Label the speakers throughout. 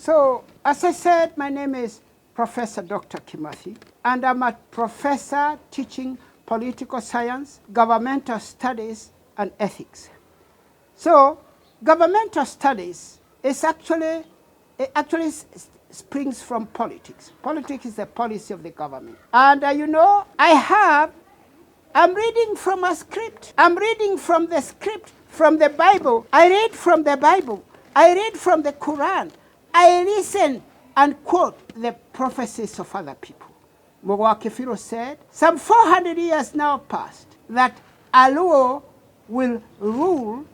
Speaker 1: So, as I said, my name is Professor Dr. Kimathi, and I'm a professor teaching political science, governmental studies, and ethics. So, governmental studies is actually springs from politics. Politics is the policy of the government. And I'm reading from a script. I'm reading from the script, from the Bible. I read from the Bible. I read from the Quran. I listen and quote the prophecies of other people. Mwakifiro said, some 400 years now passed, that Aluo will rule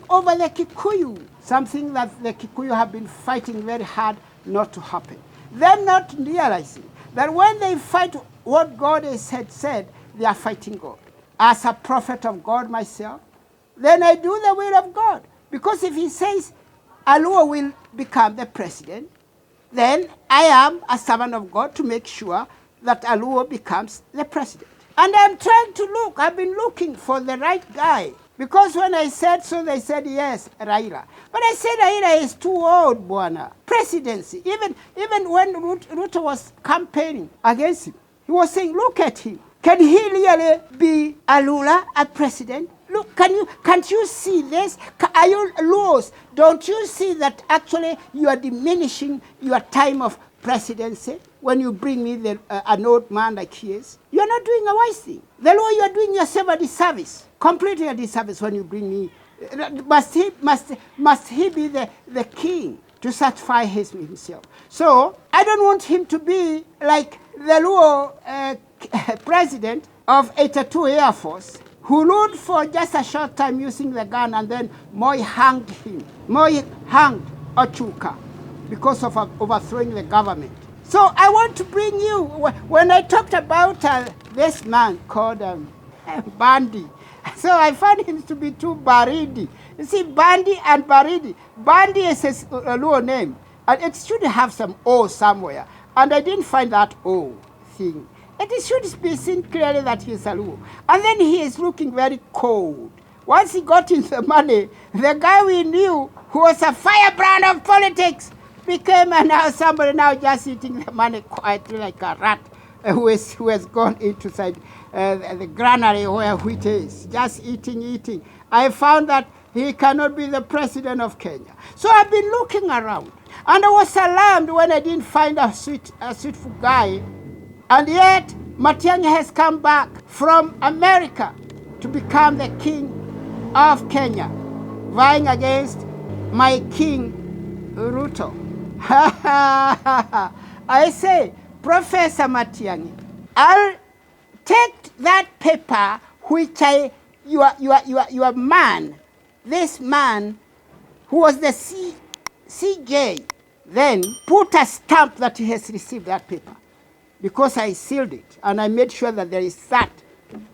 Speaker 1: over the Kikuyu, something that the Kikuyu have been fighting very hard not to happen. Them not realizing that when they fight what God had said, they are fighting God. As a prophet of God myself, then I do the will of God. Because if he says Aluo will become the president, then I am a servant of God to make sure that Aluo becomes the president. And I'm trying to look. I've been looking for the right guy. Because when I said so, they said, yes, Raila. But I said Raila is too old, Bwana. Presidency. Even when Ruto was campaigning against him, he was saying, look at him. Can he really be Alula, a president? Look, can't you see this? Are you lost? Don't you see that actually you are diminishing your time of presidency when you bring me an old man like he is? You are not doing a wise thing. The law, you are doing yourself a disservice, completely a disservice when you bring me. Must he be the king to satisfy himself? So I don't want him to be like the Luo president of 82 Air Force, who ruled for just a short time using the gun, and then Moi hanged him. Moi hanged Ochuka because of overthrowing the government. So I want to bring you, when I talked about this man called Bandi, so I found him to be too baridi. You see, Bandi and baridi. Bandi is a Luo name, and it should have some O somewhere, and I didn't find that O thing. It should be seen clearly that he is a Luo. And then he is looking very cold. Once he got in the money, the guy we knew, who was a firebrand of politics, became somebody now just eating the money quietly like a rat who has gone inside the granary where wheat is, just eating. I found that he cannot be the president of Kenya. So I've been looking around, and I was alarmed when I didn't find a suitful guy. And yet, Matiang'i has come back from America to become the king of Kenya, vying against my king, Ruto. I say, Professor Matiang'i, I'll take that paper which your man, this man who was the CJ, then put a stamp that he has received that paper. Because I sealed it, and I made sure that there is that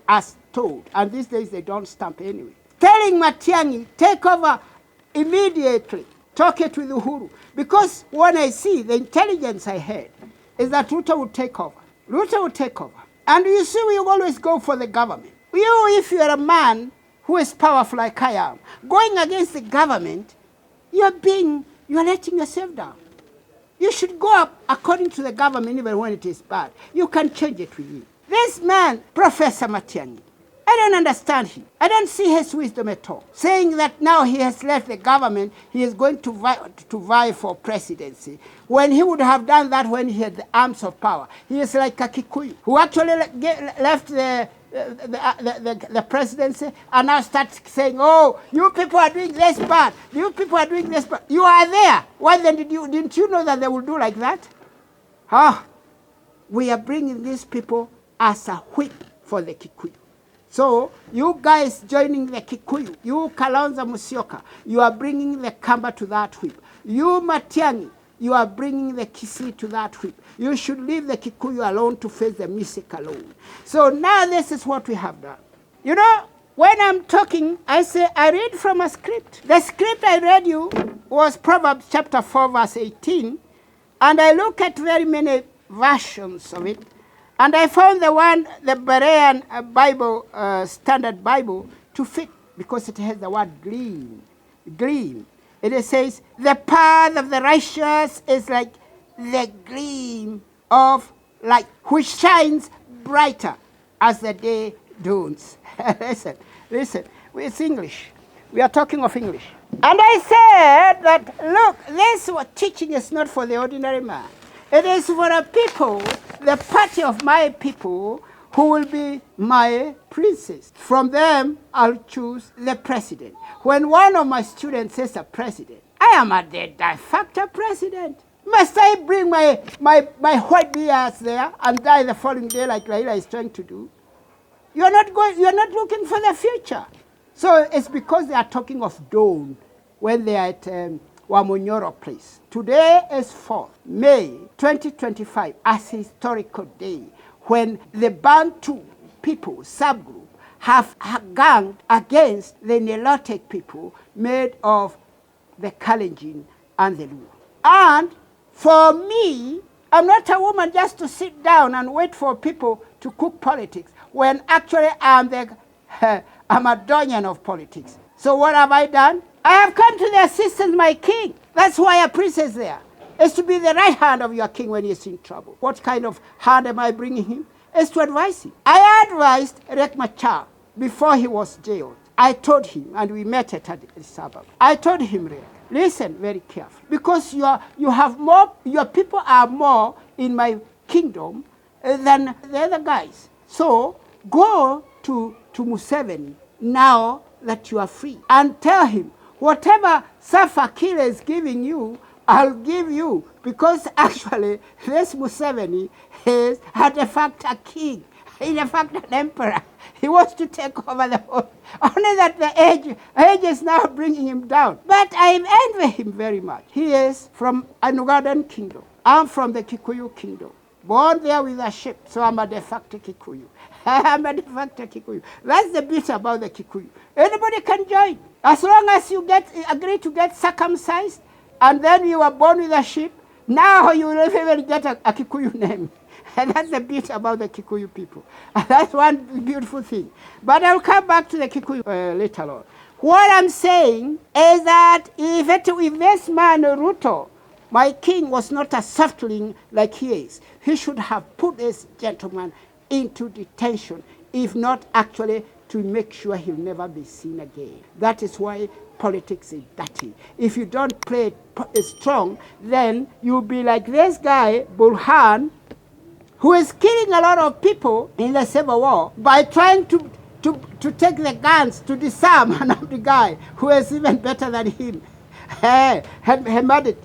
Speaker 1: as told. And these days they don't stamp anyway. Telling Matiang'i, take over immediately. Talk it with Uhuru. Because when I see the intelligence I had is that Ruto will take over. Ruto will take over. And you see, we always go for the government. You, if you are a man who is powerful like I am, going against the government, you are letting yourself down. You should go up according to the government even when it is bad. You can change it with me. This man, Professor Matiang'i, I don't understand him. I don't see his wisdom at all. Saying that now he has left the government, he is going to vie for presidency, when he would have done that when he had the arms of power. He is like a Kikuyu, who actually left the presidency and now starts saying, oh, you people are doing this bad. You people are doing this bad. You are there. Why then didn't you know that they will do like that? We are bringing these people as a whip for the Kikuyu. So you guys joining the Kikuyu, you Kalonzo Musyoka, you are bringing the Kamba to that whip. You Matiang'i, you are bringing the Kisii to that whip. You should leave the Kikuyu alone to face the music alone. So now this is what we have done. You know, when I'm talking, I say I read from a script. The script I read you was Proverbs chapter 4, verse 18. And I look at very many versions of it. And I found the Berean Bible, Standard Bible, to fit, because it has the word gleam. Gleam. It says, the path of the righteous is like the gleam of light, which shines brighter as the day dawns. listen, it's English. We are talking of English. And I said that, look, this teaching is not for the ordinary man. It is for a people, the party of my people, who will be my princes. From them, I'll choose the president. When one of my students says a president, I am a de facto president. Must I bring my white beards there and die the following day like Raila is trying to do? You're not looking for the future. So it's because they are talking of dawn when they are at Wamonyoro place. Today is 4th May 2025, as a historical day when the Bantu people subgroup have ganged against the Nilotic people made of the Kalenjin and the Luo. And for me, I'm not a woman just to sit down and wait for people to cook politics when actually I'm a doyen of politics. So what have I done? I have come to the assistance of my king. That's why a princess there is to be the right hand of your king when he's in trouble. What kind of hand am I bringing him? Is to advise him. I advised Riek Machar before he was jailed. I told him, and we met at Addis Ababa. I told him, Riek, listen very carefully, because your people are more in my kingdom than the other guys. So go to Museveni now that you are free and tell him whatever Salva Kiir is giving you, I'll give you, because actually this Museveni is a de facto king, in fact an emperor. He wants to take over the whole. Only that the age is now bringing him down. But I envy him very much. He is from an Ugandan kingdom. I'm from the Kikuyu kingdom. Born there with a ship, so I'm a de facto Kikuyu. I'm a de facto Kikuyu. That's the beauty about the Kikuyu. Anybody can join. As long as you agree to get circumcised, and then you are born with a ship, now you will even get a Kikuyu name. And that's the beauty about the Kikuyu people. That's one beautiful thing. But I'll come back to the Kikuyu later on. What I'm saying is that if this man, Ruto, my king, was not a softling like he is, he should have put this gentleman into detention, if not actually to make sure he'll never be seen again. That is why politics is dirty. If you don't play it strong, then you'll be like this guy, Burhan, who is killing a lot of people in the Civil War by trying to take the guns to disarm another guy who is even better than him. Hemedit.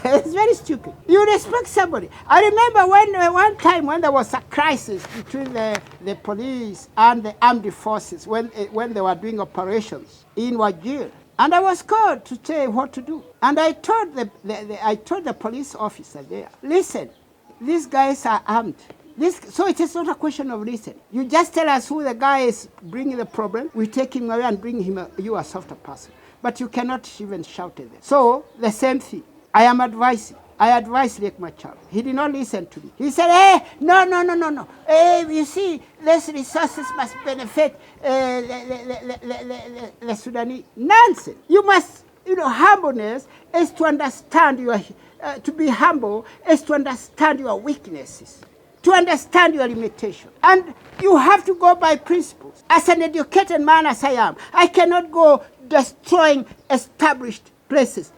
Speaker 1: It's very stupid. You respect somebody. I remember one time when there was a crisis between the police and the armed forces when they were doing operations in Wajir. And I was called to say what to do. And I told the police officer there, listen, these guys are armed. So it is not a question of listen. You just tell us who the guy is bringing the problem. We take him away and bring you a softer person. But you cannot even shout at them. So the same thing. I am advising. I advised Riek Machar. He did not listen to me. He said, hey, no. Hey, you see, these resources must benefit the Sudanese. Nonsense. You must, humbleness is to understand to be humble is to understand your weaknesses, to understand your limitations. And you have to go by principles. As an educated man as I am, I cannot go destroying established places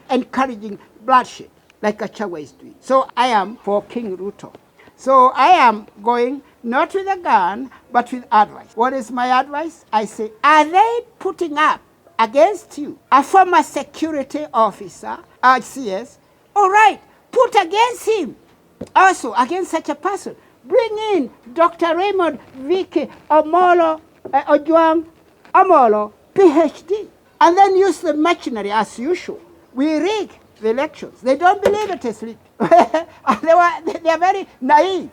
Speaker 1: encouraging bloodshed like Achagua is doing. So I am for King Ruto. So I am going not with a gun, but with advice. What is my advice? I say, are they putting up against you a former security officer, CS? All right, put against him, also against such a person. Bring in Dr. Raymond Vicky Omollo, Omollo, PhD. And then use the machinery as usual. We rig the elections. They don't believe it is rigged. They are very naive.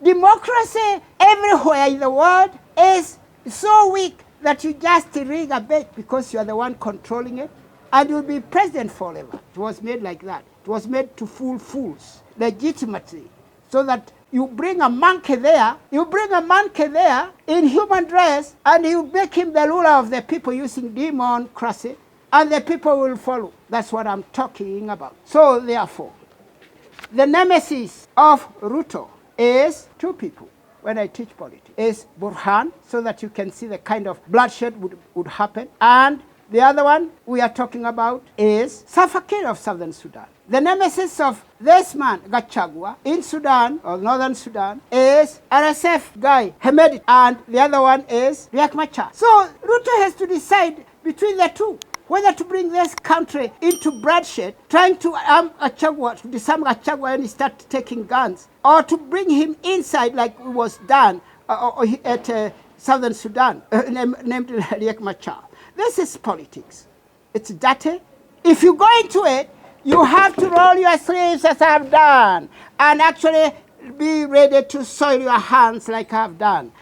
Speaker 1: Democracy everywhere in the world is so weak that you just rig a bit because you are the one controlling it, and you'll be president forever. It was made like that. It was made to fool fools legitimately, so that you bring a monkey there in human dress, and you make him the ruler of the people using democracy, and the people will follow. That's what I'm talking about. So therefore, the nemesis of Ruto is two people. When I teach politics, is Burhan, so that you can see the kind of bloodshed would happen. And the other one we are talking about is Salva Kiir of Southern Sudan. The nemesis of this man, Gachagua, in Sudan, or Northern Sudan, is RSF guy, Hemedti, and the other one is Riek Machar. So Ruto has to decide between the two, whether to bring this country into bloodshed, trying to arm Gachagua, to disarm Gachagua and start taking guns, or to bring him inside like it was done at Southern Sudan, named Riek Machar. This is politics. It's dirty. If you go into it, you have to roll your sleeves as I've done, and actually be ready to soil your hands like I've done.